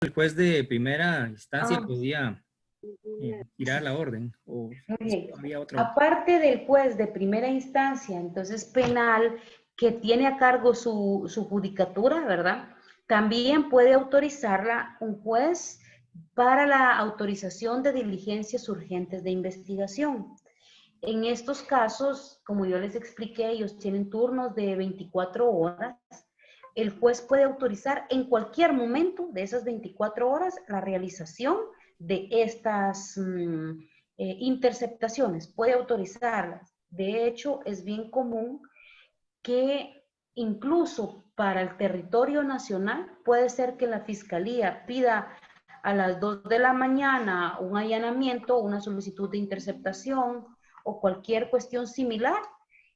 el juez de primera instancia Ah, podía girar la orden o muy bien. había otra opción. Aparte del juez de primera instancia, entonces penal, que tiene a cargo su judicatura, ¿verdad? También puede autorizarla un juez para la autorización de diligencias urgentes de investigación. En estos casos, como yo les expliqué, ellos tienen turnos de 24 horas. El juez puede autorizar en cualquier momento de esas 24 horas la realización de estas interceptaciones. Puede autorizarlas. De hecho, es bien común que incluso para el territorio nacional puede ser que la fiscalía pida a las 2 de la mañana un allanamiento, una solicitud de interceptación o cualquier cuestión similar,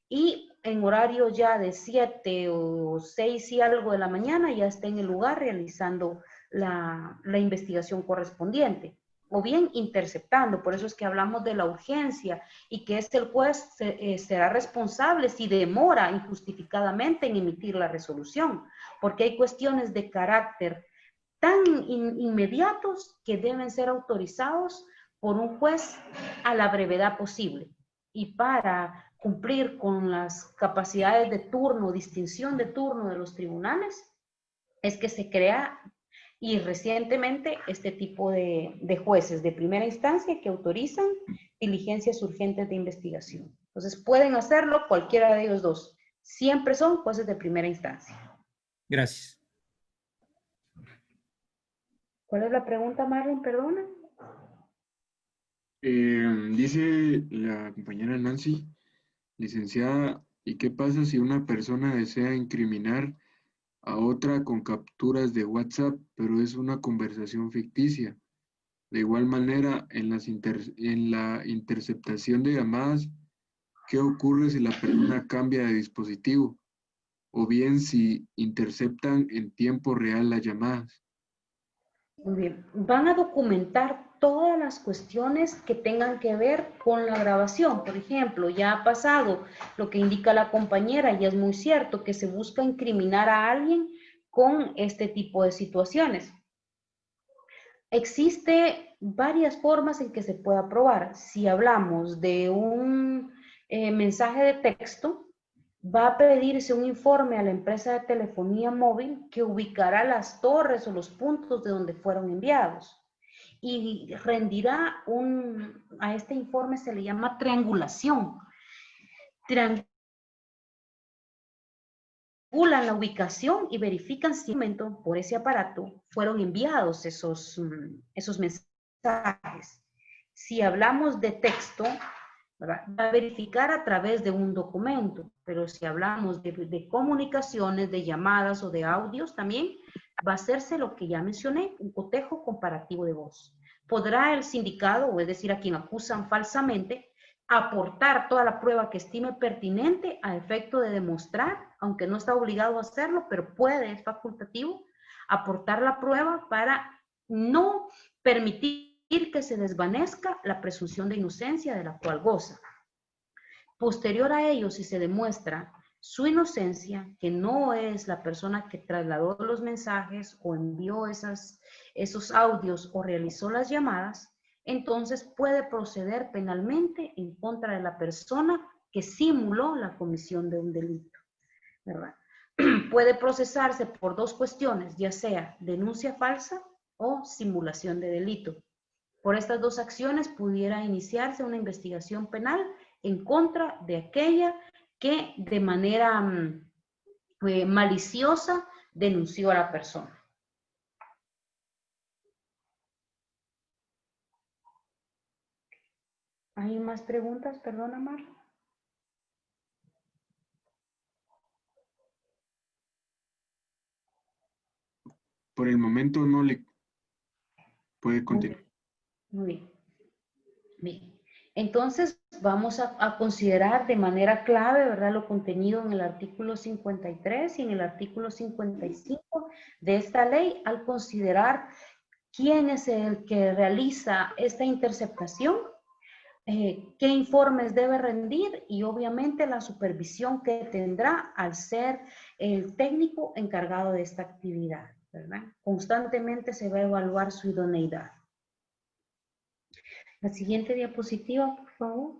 y en horario ya de 7 o 6 y algo de la mañana ya está en el lugar realizando la investigación correspondiente, o bien interceptando. Por eso es que hablamos de la urgencia y que el juez será responsable si demora injustificadamente en emitir la resolución, porque hay cuestiones de carácter tan inmediatos que deben ser autorizados por un juez a la brevedad posible. Y para cumplir con las capacidades de turno, distinción de turno de los tribunales, es que se crea y recientemente este tipo de jueces de primera instancia que autorizan diligencias urgentes de investigación. Entonces pueden hacerlo cualquiera de ellos dos. Siempre son jueces de primera instancia. Gracias. ¿Cuál es la pregunta, Marlon? Perdona. Dice la compañera Nancy, licenciada, ¿y qué pasa si una persona desea incriminar a otra con capturas de WhatsApp, pero es una conversación ficticia? De igual manera, en la interceptación de llamadas, ¿qué ocurre si la persona cambia de dispositivo? O bien si interceptan en tiempo real las llamadas. Muy bien. Van a documentar todas las cuestiones que tengan que ver con la grabación. Por ejemplo, ya ha pasado lo que indica la compañera, y es muy cierto que se busca incriminar a alguien con este tipo de situaciones. Existe varias formas en que se pueda probar. Si hablamos de un mensaje de texto, va a pedirse un informe a la empresa de telefonía móvil que ubicará las torres o los puntos de donde fueron enviados. Y rendirá a este informe se le llama triangulación. Triangulan la ubicación y verifican si por ese aparato fueron enviados esos mensajes. Si hablamos de texto, ¿verdad?, va a verificar a través de un documento, pero si hablamos de comunicaciones, de llamadas o de audios también, va a hacerse lo que ya mencioné, un cotejo comparativo de voz. Podrá el sindicado, o es decir, a quien acusan falsamente, aportar toda la prueba que estime pertinente a efecto de demostrar, aunque no está obligado a hacerlo, pero puede, es facultativo, aportar la prueba para no permitir que se desvanezca la presunción de inocencia de la cual goza. Posterior a ello, si se demuestra su inocencia, que no es la persona que trasladó los mensajes o envió esos audios o realizó las llamadas, entonces puede proceder penalmente en contra de la persona que simuló la comisión de un delito, ¿verdad? Puede procesarse por dos cuestiones, ya sea denuncia falsa o simulación de delito. Por estas dos acciones pudiera iniciarse una investigación penal en contra de aquella que de manera maliciosa denunció a la persona. ¿Hay más preguntas? Perdona, Mar. Por el momento no le puede continuar. Muy bien. Bien. Entonces, vamos a considerar de manera clave, ¿verdad?, lo contenido en el artículo 53 y en el artículo 55 de esta ley, al considerar quién es el que realiza esta interceptación, qué informes debe rendir y obviamente la supervisión que tendrá al ser el técnico encargado de esta actividad, ¿verdad? Constantemente se va a evaluar su idoneidad. La siguiente diapositiva, por favor.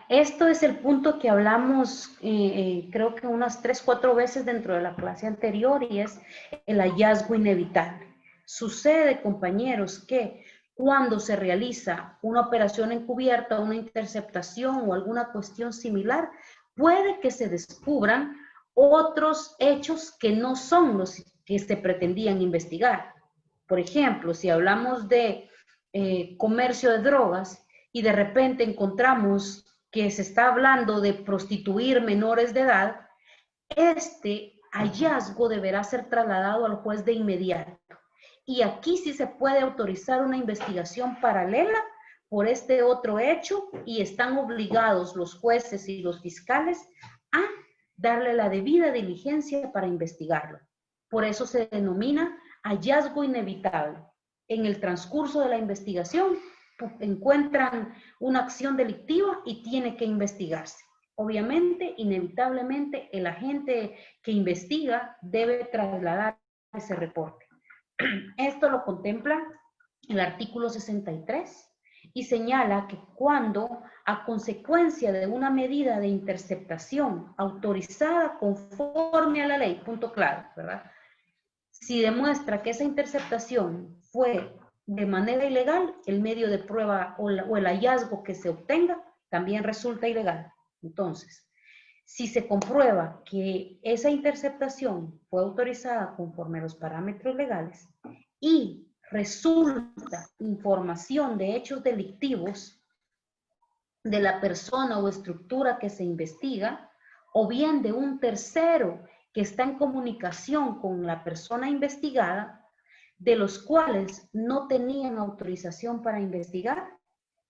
Esto es el punto que hablamos, creo que unas 3, 4 veces dentro de la clase anterior, y es el hallazgo inevitable. Sucede, compañeros, que cuando se realiza una operación encubierta, una interceptación o alguna cuestión similar, puede que se descubran otros hechos que no son los que se pretendían investigar. Por ejemplo, si hablamos de comercio de drogas y de repente encontramos que se está hablando de prostituir menores de edad, este hallazgo deberá ser trasladado al juez de inmediato. Y aquí sí se puede autorizar una investigación paralela por este otro hecho y están obligados los jueces y los fiscales a darle la debida diligencia para investigarlo. Por eso se denomina hallazgo inevitable. En el transcurso de la investigación encuentran una acción delictiva y tiene que investigarse. Obviamente, inevitablemente, el agente que investiga debe trasladar ese reporte. Esto lo contempla el artículo 63 y señala que cuando, a consecuencia de una medida de interceptación autorizada conforme a la ley, punto clave, ¿verdad? Si demuestra que esa interceptación fue de manera ilegal, el medio de prueba o el hallazgo que se obtenga también resulta ilegal. Entonces, si se comprueba que esa interceptación fue autorizada conforme a los parámetros legales y resulta información de hechos delictivos de la persona o estructura que se investiga, o bien de un tercero que está en comunicación con la persona investigada, de los cuales no tenían autorización para investigar,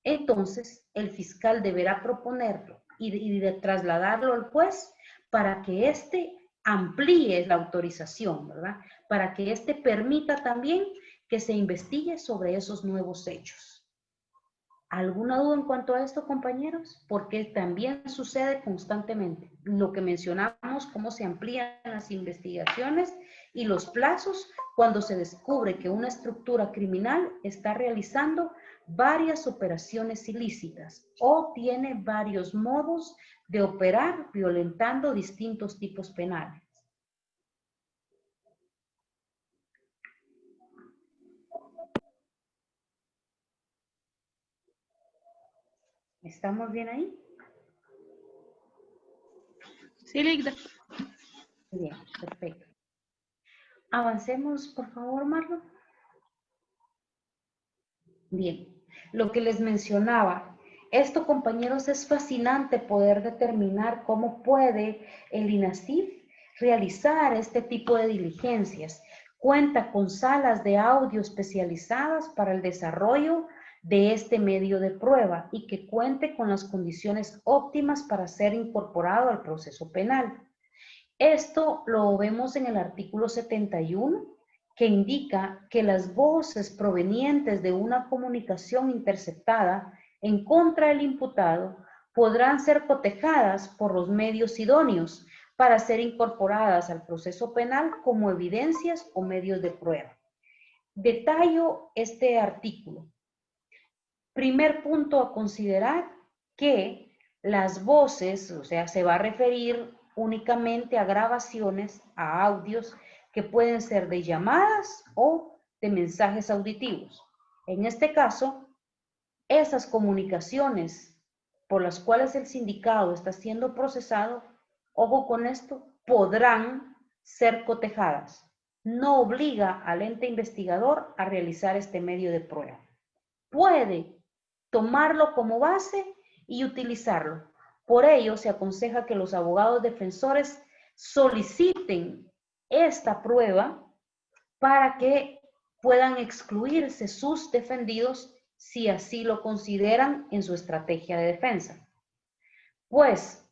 entonces el fiscal deberá proponerlo y de trasladarlo al juez para que éste amplíe la autorización, ¿verdad? Para que éste permita también que se investigue sobre esos nuevos hechos. ¿Alguna duda en cuanto a esto, compañeros? Porque también sucede constantemente. Lo que mencionamos, cómo se amplían las investigaciones y los plazos cuando se descubre que una estructura criminal está realizando varias operaciones ilícitas o tiene varios modos de operar violentando distintos tipos penales. ¿Estamos bien ahí? Sí, Ligda. Bien, perfecto. Avancemos, por favor, Marlon. Bien, lo que les mencionaba, esto, compañeros, es fascinante poder determinar cómo puede el INASIF realizar este tipo de diligencias. Cuenta con salas de audio especializadas para el desarrollo de este medio de prueba y que cuente con las condiciones óptimas para ser incorporado al proceso penal. Esto lo vemos en el artículo 71, que indica que las voces provenientes de una comunicación interceptada en contra del imputado podrán ser cotejadas por los medios idóneos para ser incorporadas al proceso penal como evidencias o medios de prueba. Detallo este artículo. Primer punto a considerar, que las voces, o sea, se va a referir únicamente a grabaciones, a audios que pueden ser de llamadas o de mensajes auditivos. En este caso, esas comunicaciones por las cuales el sindicado está siendo procesado, ojo con esto, podrán ser cotejadas. No obliga al ente investigador a realizar este medio de prueba. Puede tomarlo como base y utilizarlo. Por ello, se aconseja que los abogados defensores soliciten esta prueba para que puedan excluirse sus defendidos si así lo consideran en su estrategia de defensa. Pues,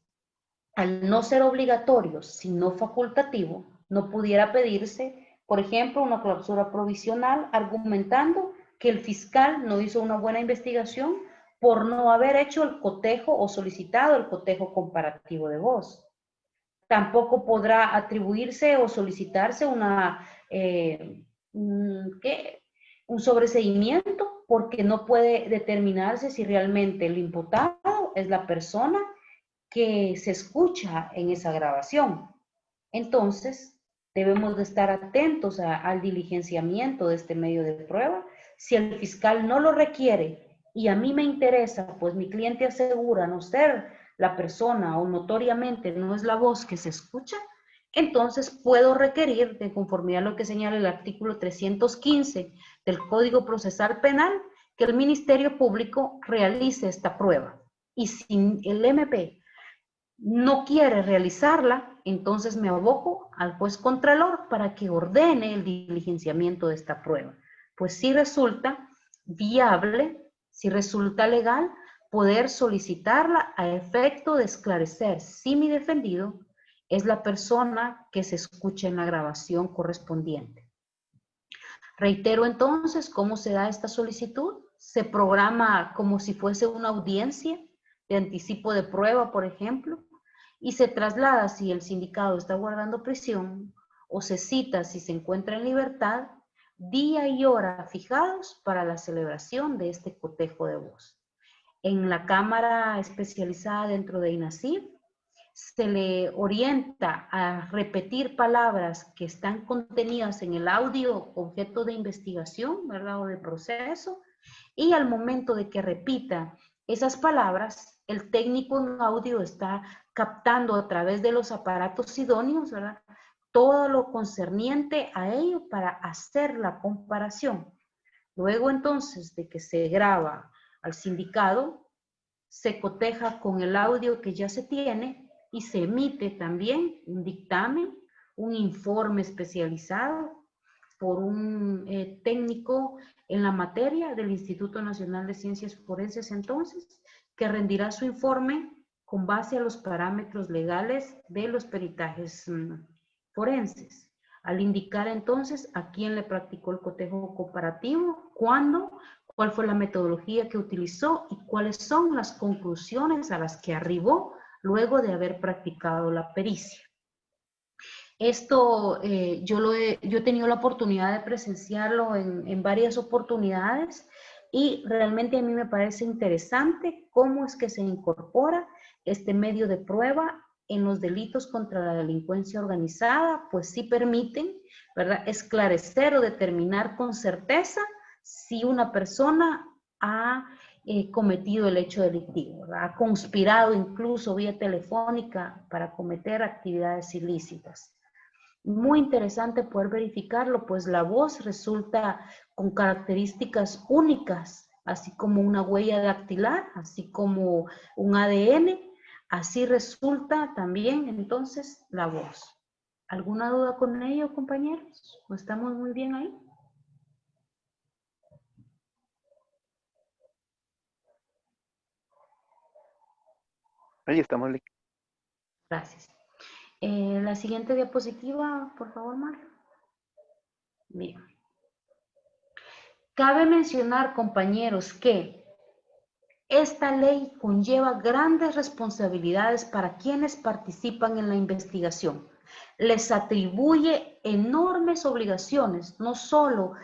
al no ser obligatorio, sino facultativo, no pudiera pedirse, por ejemplo, una clausura provisional argumentando que el fiscal no hizo una buena investigación por no haber hecho el cotejo o solicitado el cotejo comparativo de voz. Tampoco podrá atribuirse o solicitarse un sobreseimiento porque no puede determinarse si realmente el imputado es la persona que se escucha en esa grabación. Entonces, debemos de estar atentos al diligenciamiento de este medio de prueba. Si el fiscal no lo requiere y a mí me interesa, pues mi cliente asegura no ser la persona o notoriamente no es la voz que se escucha, entonces puedo requerir, de conformidad a lo que señala el artículo 315 del Código Procesal Penal, que el Ministerio Público realice esta prueba. Y si el MP no quiere realizarla, entonces me aboco al juez contralor para que ordene el diligenciamiento de esta prueba. Pues si resulta viable, si resulta legal, poder solicitarla a efecto de esclarecer si mi defendido es la persona que se escucha en la grabación correspondiente. Reitero entonces cómo se da esta solicitud. Se programa como si fuese una audiencia de anticipo de prueba, por ejemplo, y se traslada si el sindicado está guardando prisión o se cita si se encuentra en libertad, día y hora fijados para la celebración de este cotejo de voz. En la cámara especializada dentro de INACIF se le orienta a repetir palabras que están contenidas en el audio objeto de investigación, ¿verdad? O de proceso, y al momento de que repita esas palabras, el técnico en audio está captando a través de los aparatos idóneos, ¿verdad?, todo lo concerniente a ello para hacer la comparación. Luego entonces de que se graba al sindicado, se coteja con el audio que ya se tiene y se emite también un dictamen, un informe especializado por un técnico en la materia del Instituto Nacional de Ciencias Forenses entonces, que rendirá su informe con base a los parámetros legales de los peritajes forenses, al indicar entonces a quién le practicó el cotejo comparativo, cuándo, cuál fue la metodología que utilizó y cuáles son las conclusiones a las que arribó luego de haber practicado la pericia. Esto yo he tenido la oportunidad de presenciarlo en varias oportunidades y realmente a mí me parece interesante cómo es que se incorpora este medio de prueba en los delitos contra la delincuencia organizada, pues sí permiten, ¿verdad?, esclarecer o determinar con certeza si una persona ha cometido el hecho delictivo, ¿verdad?, ha conspirado incluso vía telefónica para cometer actividades ilícitas. Muy interesante poder verificarlo, pues la voz resulta con características únicas, así como una huella dactilar, así como un ADN, así resulta también entonces la voz. ¿Alguna duda con ello, compañeros? ¿O estamos muy bien ahí? Ahí estamos. Gracias. La siguiente diapositiva, por favor, Mar. Bien. Cabe mencionar, compañeros, que esta ley conlleva grandes responsabilidades para quienes participan en la investigación. Les atribuye enormes obligaciones, no solo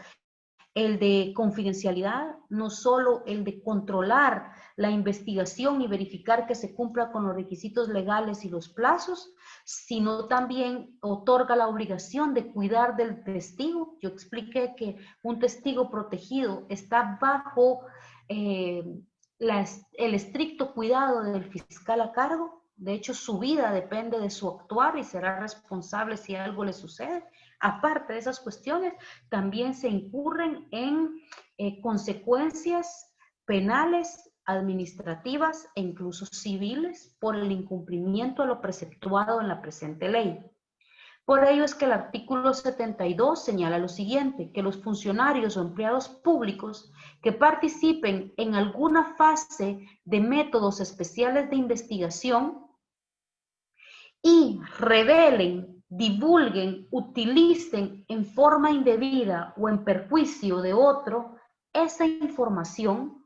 el de confidencialidad, no solo el de controlar la investigación y verificar que se cumpla con los requisitos legales y los plazos, sino también otorga la obligación de cuidar del testigo. Yo expliqué que un testigo protegido está bajo el estricto cuidado del fiscal a cargo. De hecho, su vida depende de su actuar y será responsable si algo le sucede. Aparte de esas cuestiones, también se incurren en consecuencias penales, administrativas e incluso civiles por el incumplimiento a lo preceptuado en la presente ley. Por ello es que el artículo 72 señala lo siguiente, que los funcionarios o empleados públicos que participen en alguna fase de métodos especiales de investigación y revelen, divulguen, utilicen en forma indebida o en perjuicio de otro esa información,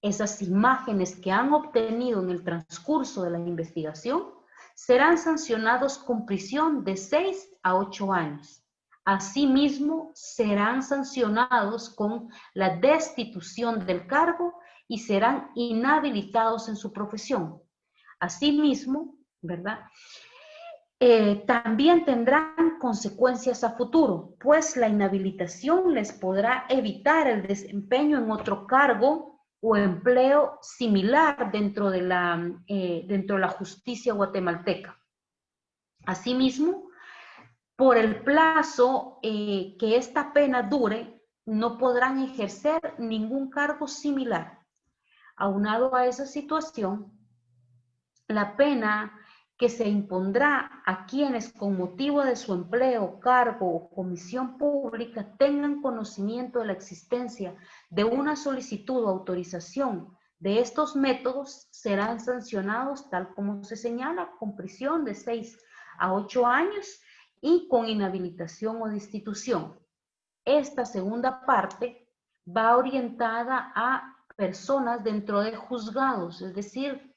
esas imágenes que han obtenido en el transcurso de la investigación serán sancionados con prisión de 6 a 8 años. Asimismo, serán sancionados con la destitución del cargo y serán inhabilitados en su profesión. Asimismo, ¿verdad? También tendrán consecuencias a futuro, pues la inhabilitación les podrá evitar el desempeño en otro cargo o empleo similar dentro de la justicia guatemalteca. Asimismo, por el plazo que esta pena dure, no podrán ejercer ningún cargo similar. Aunado a esa situación, la pena que se impondrá a quienes con motivo de su empleo, cargo o comisión pública tengan conocimiento de la existencia de una solicitud o autorización de estos métodos serán sancionados tal como se señala, con prisión de 6 a 8 años y con inhabilitación o destitución. Esta segunda parte va orientada a personas dentro de juzgados, es decir,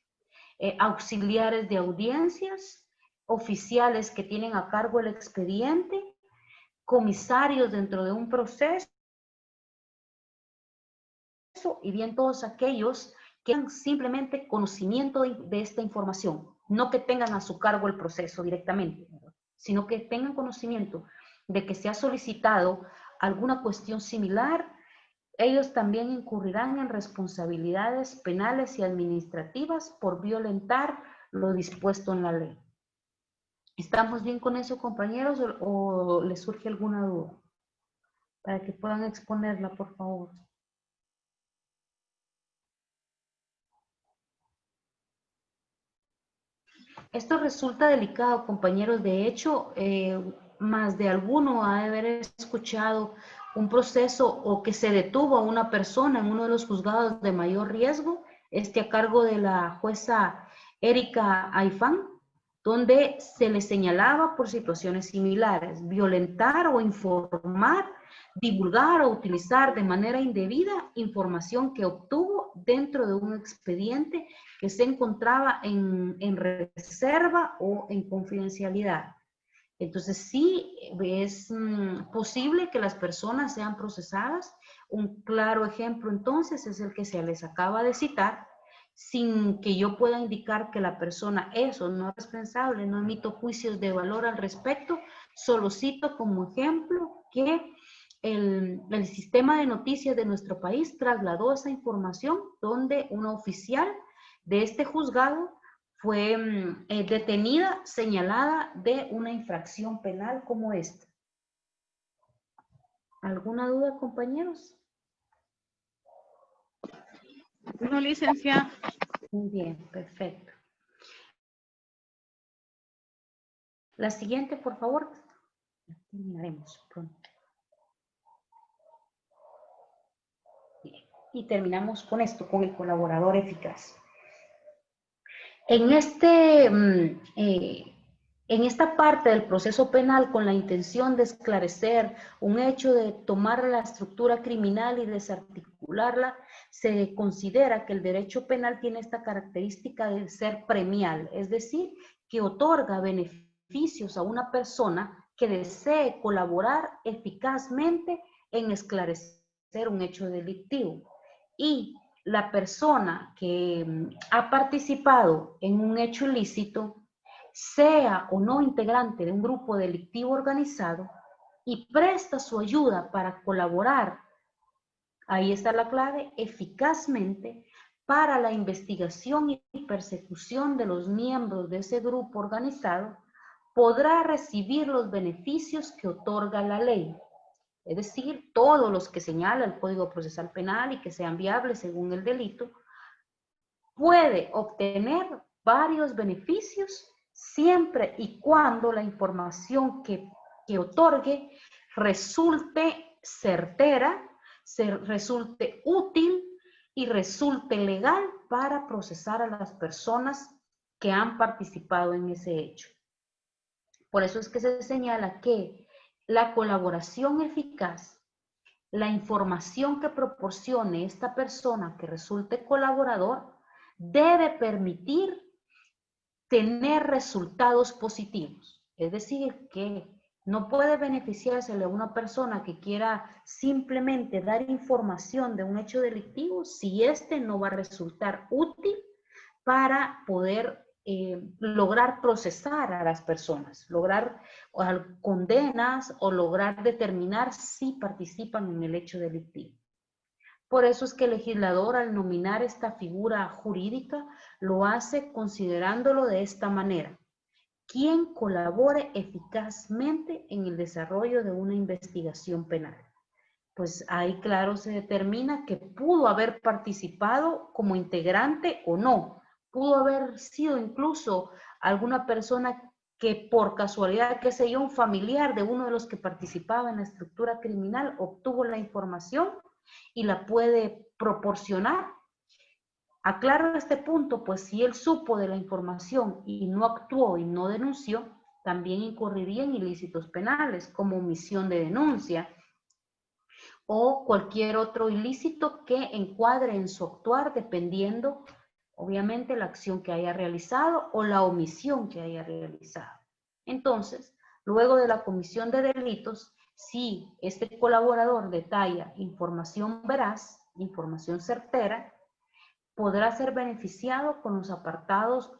auxiliares de audiencias, oficiales que tienen a cargo el expediente, comisarios dentro de un proceso y bien todos aquellos que tengan simplemente conocimiento de esta información, no que tengan a su cargo el proceso directamente, sino que tengan conocimiento de que se ha solicitado alguna cuestión similar. Ellos también incurrirán en responsabilidades penales y administrativas por violentar lo dispuesto en la ley. ¿Estamos bien con eso, compañeros, o les surge alguna duda? Para que puedan exponerla, por favor. Esto resulta delicado, compañeros. De hecho, más de alguno ha de haber escuchado un proceso o que se detuvo a una persona en uno de los juzgados de mayor riesgo, a cargo de la jueza Erika Aifán, donde se le señalaba por situaciones similares, violentar o informar, divulgar o utilizar de manera indebida información que obtuvo dentro de un expediente que se encontraba en reserva o en confidencialidad. Entonces sí es posible que las personas sean procesadas. Un claro ejemplo entonces es el que se les acaba de citar, sin que yo pueda indicar que la persona es o no es responsable, no emito juicios de valor al respecto, solo cito como ejemplo que el sistema de noticias de nuestro país trasladó esa información donde una oficial de este juzgado fue detenida, señalada de una infracción penal como esta. ¿Alguna duda, compañeros? No, licenciada. Muy bien, perfecto. La siguiente, por favor. Terminaremos pronto. Bien. Y terminamos con esto, con el colaborador eficaz. En esta parte del proceso penal, con la intención de esclarecer un hecho, de tomar la estructura criminal y desarticularla, se considera que el derecho penal tiene esta característica de ser premial, es decir, que otorga beneficios a una persona que desee colaborar eficazmente en esclarecer un hecho delictivo. Y la persona que ha participado en un hecho ilícito, sea o no integrante de un grupo delictivo organizado, y presta su ayuda para colaborar, ahí está la clave, eficazmente para la investigación y persecución de los miembros de ese grupo organizado, podrá recibir los beneficios que otorga la ley. Es decir, todos los que señala el Código Procesal Penal y que sean viables según el delito, puede obtener varios beneficios siempre y cuando la información que otorgue resulte certera, resulte útil y resulte legal para procesar a las personas que han participado en ese hecho. Por eso es que se señala que la colaboración eficaz la información que proporcione esta persona que resulte colaborador debe permitir tener resultados positivos. Es decir, que no puede beneficiársele a una persona que quiera simplemente dar información de un hecho delictivo si este no va a resultar útil para poder lograr procesar a las personas, lograr condenas o lograr determinar si participan en el hecho delictivo. Por eso es que el legislador, al nominar esta figura jurídica, lo hace considerándolo de esta manera: quien colabore eficazmente en el desarrollo de una investigación penal. Pues ahí claro se determina que pudo haber participado como integrante o no. Pudo haber sido incluso alguna persona que por casualidad, qué sé yo, un familiar de uno de los que participaba en la estructura criminal, obtuvo la información y la puede proporcionar. Aclaro este punto, pues si él supo de la información y no actuó y no denunció, también incurriría en ilícitos penales como omisión de denuncia o cualquier otro ilícito que encuadre en su actuar, dependiendo, obviamente, la acción que haya realizado o la omisión que haya realizado. Entonces, luego de la comisión de delitos, si este colaborador detalla información veraz, información certera, podrá ser beneficiado con los apartados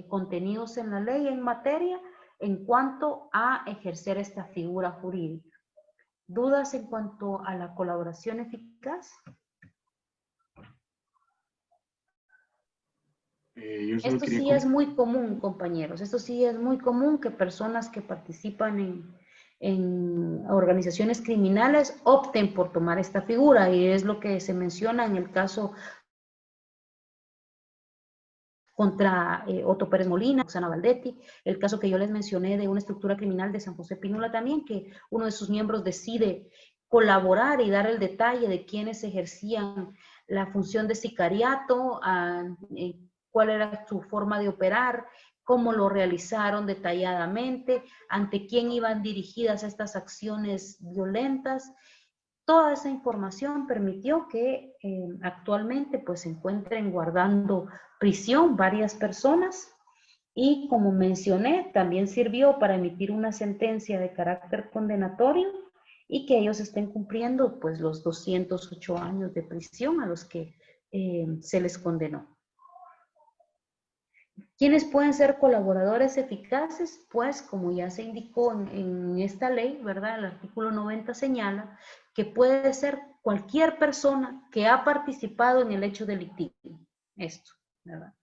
contenidos en la ley en materia en cuanto a ejercer esta figura jurídica. ¿Dudas en cuanto a la colaboración eficaz? Yo solo Esto quería sí es muy común, compañeros. Esto sí es muy común que personas que participan en organizaciones criminales opten por tomar esta figura, y es lo que se menciona en el caso contra Otto Pérez Molina, Roxana Valdetti, el caso que yo les mencioné de una estructura criminal de San José Pinula también, que uno de sus miembros decide colaborar y dar el detalle de quiénes ejercían la función de sicariato, cuál era su forma de operar, cómo lo realizaron detalladamente, ante quién iban dirigidas estas acciones violentas. Toda esa información permitió que actualmente pues se encuentren guardando prisión varias personas, y como mencioné, también sirvió para emitir una sentencia de carácter condenatorio y que ellos estén cumpliendo pues los 208 años de prisión a los que se les condenó. ¿Quiénes pueden ser colaboradores eficaces? Pues como ya se indicó en esta ley, ¿verdad? El artículo 90 señala que puede ser cualquier persona que ha participado en el hecho delictivo. Esto, ¿verdad?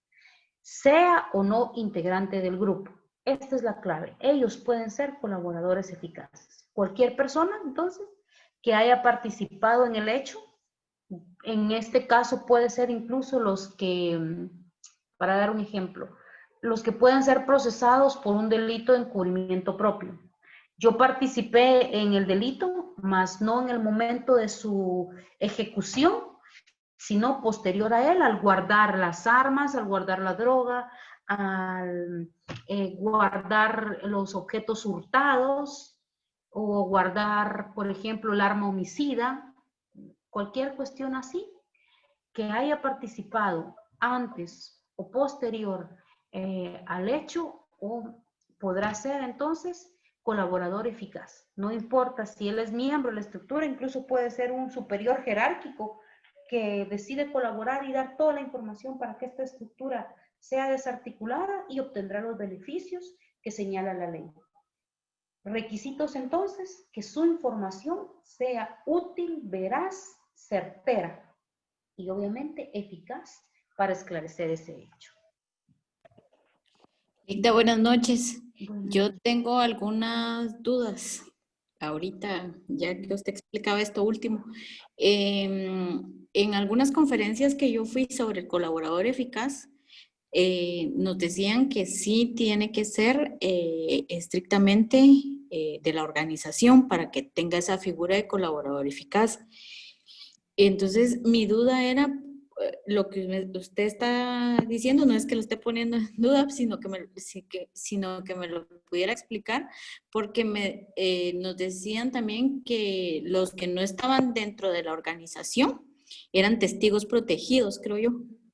Sea o no integrante del grupo. Esta es la clave. Ellos pueden ser colaboradores eficaces. Cualquier persona, entonces, que haya participado en el hecho. En este caso puede ser incluso los que, para dar un ejemplo, los que puedan ser procesados por un delito de encubrimiento propio. Yo participé en el delito, mas no en el momento de su ejecución, sino posterior a él, al guardar las armas, al guardar la droga, al guardar los objetos hurtados, o guardar, por ejemplo, el arma homicida, cualquier cuestión así, que haya participado antes o posterior al hecho, o podrá ser entonces colaborador eficaz. No importa si él es miembro de la estructura, incluso puede ser un superior jerárquico que decide colaborar y dar toda la información para que esta estructura sea desarticulada, y obtendrá los beneficios que señala la ley. Requisitos entonces: que su información sea útil, veraz, certera y obviamente eficaz para esclarecer ese hecho. Linda, buenas noches. Buenas Yo noches. tengo algunas dudas. Ahorita, ya que usted explicaba esto último, en algunas conferencias que yo fui sobre el colaborador eficaz, nos decían que sí tiene que ser estrictamente de la organización para que tenga esa figura de colaborador eficaz. Entonces, mi duda era, lo que usted está diciendo no es que lo esté poniendo en duda, sino que me lo pudiera explicar, porque nos decían también que los que no estaban dentro de la organización eran testigos protegidos, creo yo.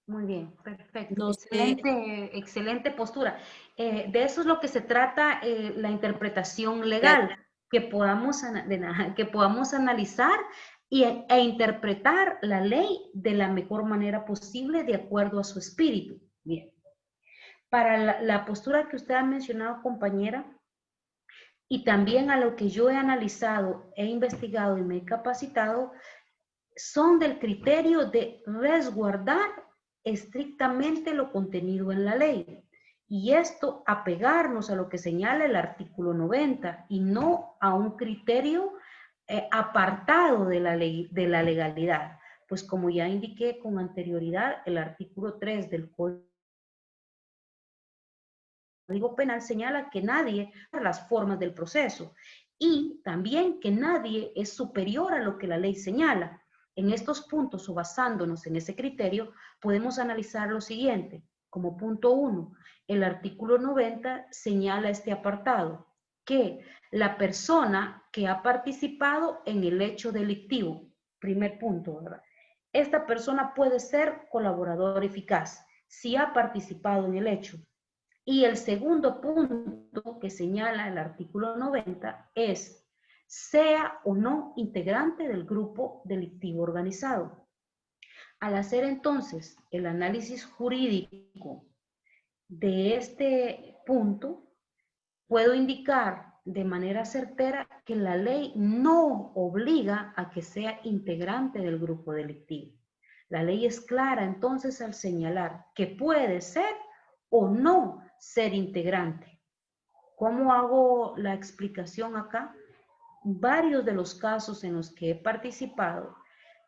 Muy bien, perfecto. No sé. Excelente, excelente postura. De eso es lo que se trata la interpretación legal, que podamos analizar e interpretar la ley de la mejor manera posible de acuerdo a su espíritu. Bien. Para la postura que usted ha mencionado, compañera, y también a lo que yo he analizado, he investigado y me he capacitado, son del criterio de resguardar estrictamente lo contenido en la ley. Y esto apegarnos a lo que señala el artículo 90 y no a un criterio apartado de la ley, de la legalidad. Pues como ya indiqué con anterioridad, el artículo 3 del Código Penal señala que nadie las formas del proceso y también que nadie es superior a lo que la ley señala. En estos puntos o basándonos en ese criterio, podemos analizar lo siguiente. Como punto 1, el artículo 90 señala este apartado, que la persona que ha participado en el hecho delictivo, primer punto, ¿verdad? Esta persona puede ser colaborador eficaz si ha participado en el hecho. Y el segundo punto que señala el artículo 90 es, sea o no integrante del grupo delictivo organizado. Al hacer entonces el análisis jurídico de este punto, puedo indicar de manera certera que la ley no obliga a que sea integrante del grupo delictivo. La ley es clara entonces al señalar que puede ser o no ser integrante. ¿Cómo hago la explicación acá? Varios de los casos en los que he participado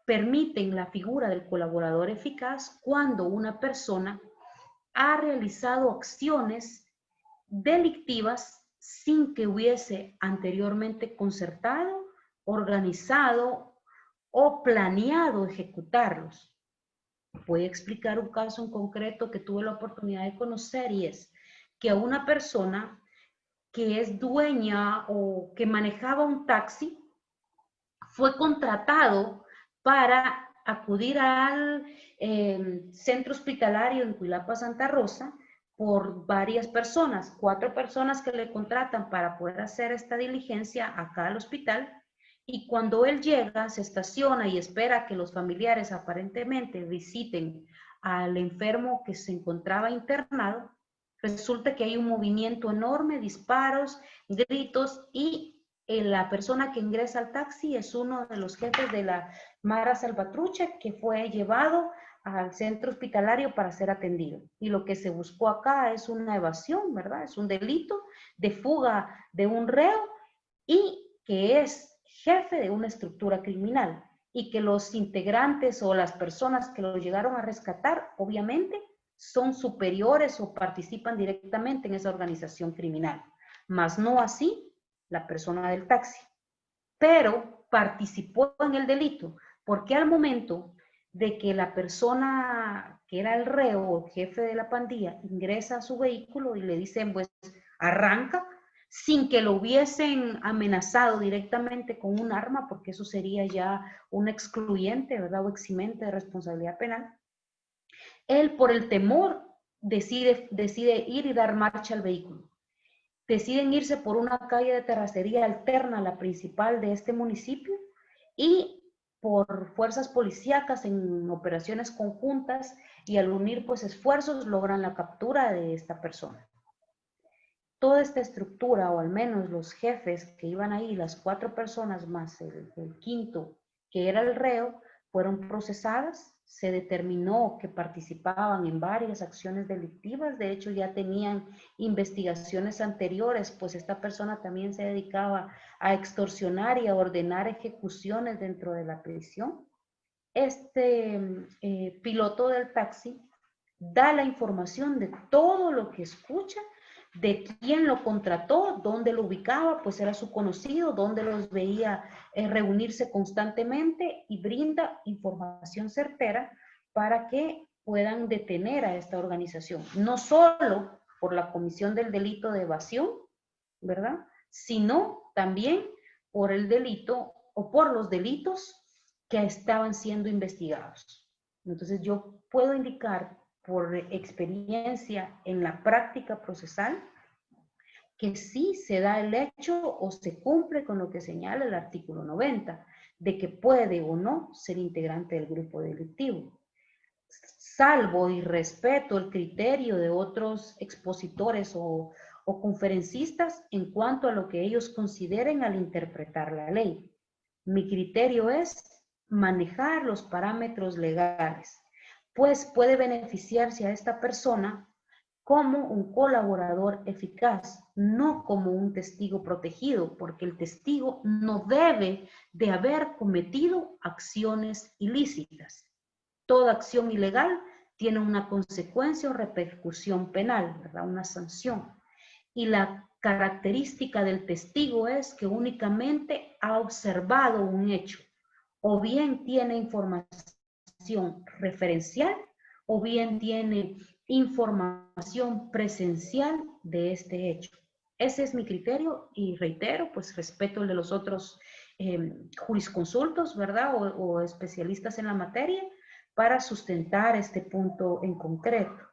permiten la figura del colaborador eficaz cuando una persona ha realizado acciones delictivas sin que hubiese anteriormente concertado, organizado o planeado ejecutarlos. Voy a explicar un caso en concreto que tuve la oportunidad de conocer y es que a una persona que es dueña o que manejaba un taxi fue contratado para acudir al centro hospitalario en Cuilapa, Santa Rosa, por varias personas, 4 personas que le contratan para poder hacer esta diligencia acá al hospital. Y cuando él llega, se estaciona y espera que los familiares aparentemente visiten al enfermo que se encontraba internado, resulta que hay un movimiento enorme, disparos, gritos y la persona que ingresa al taxi es uno de los jefes de la Mara Salvatrucha que fue llevado al centro hospitalario para ser atendido. Y lo que se buscó acá es una evasión, ¿verdad? Es un delito de fuga de un reo y que es jefe de una estructura criminal y que los integrantes o las personas que lo llegaron a rescatar, obviamente, son superiores o participan directamente en esa organización criminal, mas no así la persona del taxi, pero participó en el delito, porque al momento de que la persona que era el reo o jefe de la pandilla ingresa a su vehículo y le dicen, pues, arranca, sin que lo hubiesen amenazado directamente con un arma, porque eso sería ya un excluyente, ¿verdad? O eximente de responsabilidad penal. Él, por el temor, decide ir y dar marcha al vehículo. Deciden irse por una calle de terracería alterna a la principal de este municipio y por fuerzas policíacas en operaciones conjuntas y al unir pues esfuerzos logran la captura de esta persona. Toda esta estructura, o al menos los jefes que iban ahí, las 4 personas más el quinto, que era el reo, fueron procesadas. Se determinó que participaban en varias acciones delictivas. De hecho, ya tenían investigaciones anteriores, pues esta persona también se dedicaba a extorsionar y a ordenar ejecuciones dentro de la prisión. Este piloto del taxi da la información de todo lo que escucha, de quién lo contrató, dónde lo ubicaba, pues era su conocido, dónde los veía reunirse constantemente y brinda información certera para que puedan detener a esta organización. No solo por la comisión del delito de evasión, ¿verdad? Sino también por el delito o por los delitos que estaban siendo investigados. Entonces yo puedo indicar por experiencia en la práctica procesal que sí se da el hecho o se cumple con lo que señala el artículo 90, de que puede o no ser integrante del grupo delictivo. Salvo y respeto el criterio de otros expositores o conferencistas en cuanto a lo que ellos consideren al interpretar la ley. Mi criterio es manejar los parámetros legales, pues puede beneficiarse a esta persona como un colaborador eficaz, no como un testigo protegido, porque el testigo no debe de haber cometido acciones ilícitas. Toda acción ilegal tiene una consecuencia o repercusión penal, ¿verdad? Una sanción. Y la característica del testigo es que únicamente ha observado un hecho, o bien tiene información referencial, o bien tiene información presencial de este hecho. Ese es mi criterio y reitero, pues respeto el de los otros jurisconsultos, ¿verdad? O especialistas en la materia para sustentar este punto en concreto.